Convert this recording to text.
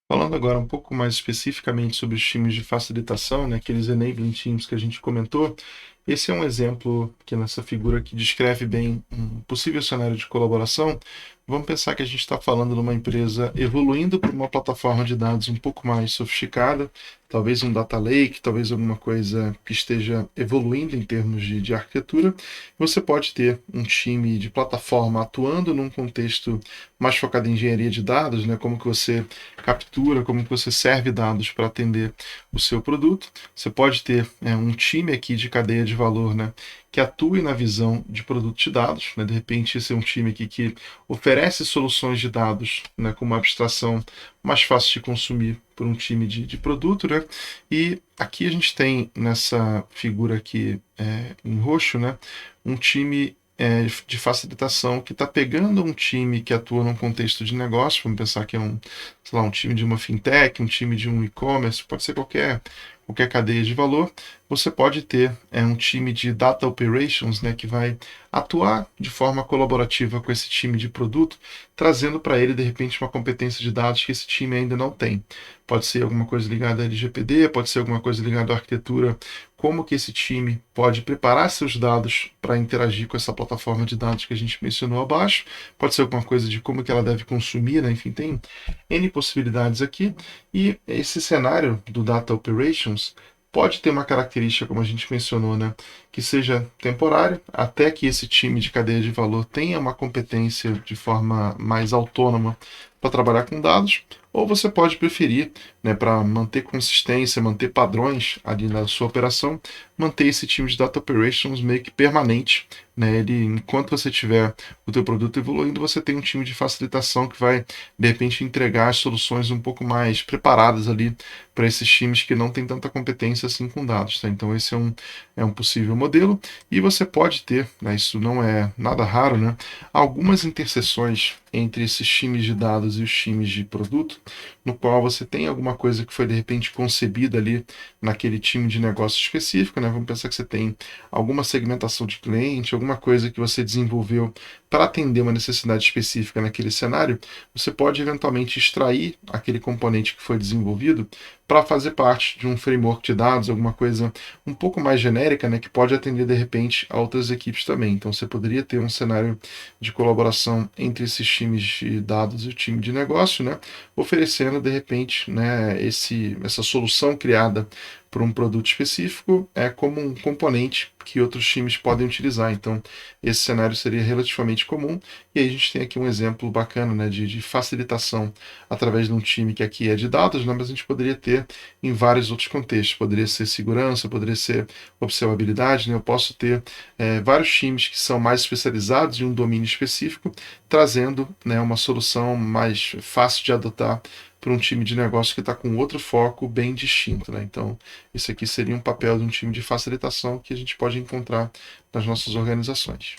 Falando agora um pouco mais especificamente sobre os times de facilitação, né, aqueles enabling teams que a gente comentou, esse é um exemplo que nessa figura que descreve bem um possível cenário de colaboração. Vamos pensar que a gente está falando de uma empresa evoluindo para uma plataforma de dados um pouco mais sofisticada, talvez um data lake, talvez alguma coisa que esteja evoluindo em termos de arquitetura. Você pode ter um time de plataforma atuando num contexto mais focado em engenharia de dados, né, como que você captura, como que você serve dados para atender o seu produto. Você pode ter um time aqui de cadeia de valor, né, que atue na visão de produto de dados. Né, de repente, esse é um time aqui que oferece soluções de dados, né, com uma abstração mais fácil de consumir por um time de produto. Né, e aqui a gente tem nessa figura aqui em roxo, né, um time de facilitação que está pegando um time que atua num contexto de negócio. Vamos pensar que é sei lá, um time de uma fintech, um time de um e-commerce, pode ser qualquer cadeia de valor. Você pode ter um time de data operations, né, que vai atuar de forma colaborativa com esse time de produto, trazendo para ele de repente uma competência de dados que esse time ainda não tem. Pode ser alguma coisa ligada a LGPD, pode ser alguma coisa ligada à arquitetura, como que esse time pode preparar seus dados para interagir com essa plataforma de dados que a gente mencionou abaixo, pode ser alguma coisa de como que ela deve consumir, né? Enfim, tem N possibilidades aqui, e esse cenário do Data Operations pode ter uma característica, como a gente mencionou, né, que seja temporário, até que esse time de cadeia de valor tenha uma competência de forma mais autônoma para trabalhar com dados, ou você pode preferir, né, para manter consistência, manter padrões ali na sua operação, manter esse time de Data Operations meio que permanente. Né, enquanto você tiver o teu produto evoluindo, você tem um time de facilitação que vai, de repente, entregar as soluções um pouco mais preparadas ali para esses times que não têm tanta competência assim com dados. Tá? Então, esse é um possível modelo. E você pode ter, né, isso não é nada raro, né, algumas interseções entre esses times de dados e os times de produto, no qual você tem alguma coisa que foi, de repente, concebida ali naquele time de negócio específico. Né? Vamos pensar que você tem alguma segmentação de cliente, alguma coisa que você desenvolveu para atender uma necessidade específica naquele cenário. Você pode eventualmente extrair aquele componente que foi desenvolvido para fazer parte de um framework de dados, alguma coisa um pouco mais genérica, né, que pode atender de repente a outras equipes também. Então você poderia ter um cenário de colaboração entre esses times de dados e o time de negócio, né, oferecendo de repente, né, essa solução criada por um produto específico como um componente que outros times podem utilizar. Então, esse cenário seria relativamente comum, e aí a gente tem aqui um exemplo bacana, né, de facilitação através de um time que aqui é de dados, né, mas a gente poderia ter em vários outros contextos. Poderia ser segurança, poderia ser observabilidade. Né, eu posso ter vários times que são mais especializados em um domínio específico, trazendo, né, uma solução mais fácil de adotar para um time de negócio que está com outro foco bem distinto. Né? Então, isso aqui seria um papel de um time de facilitação que a gente pode encontrar nas nossas organizações.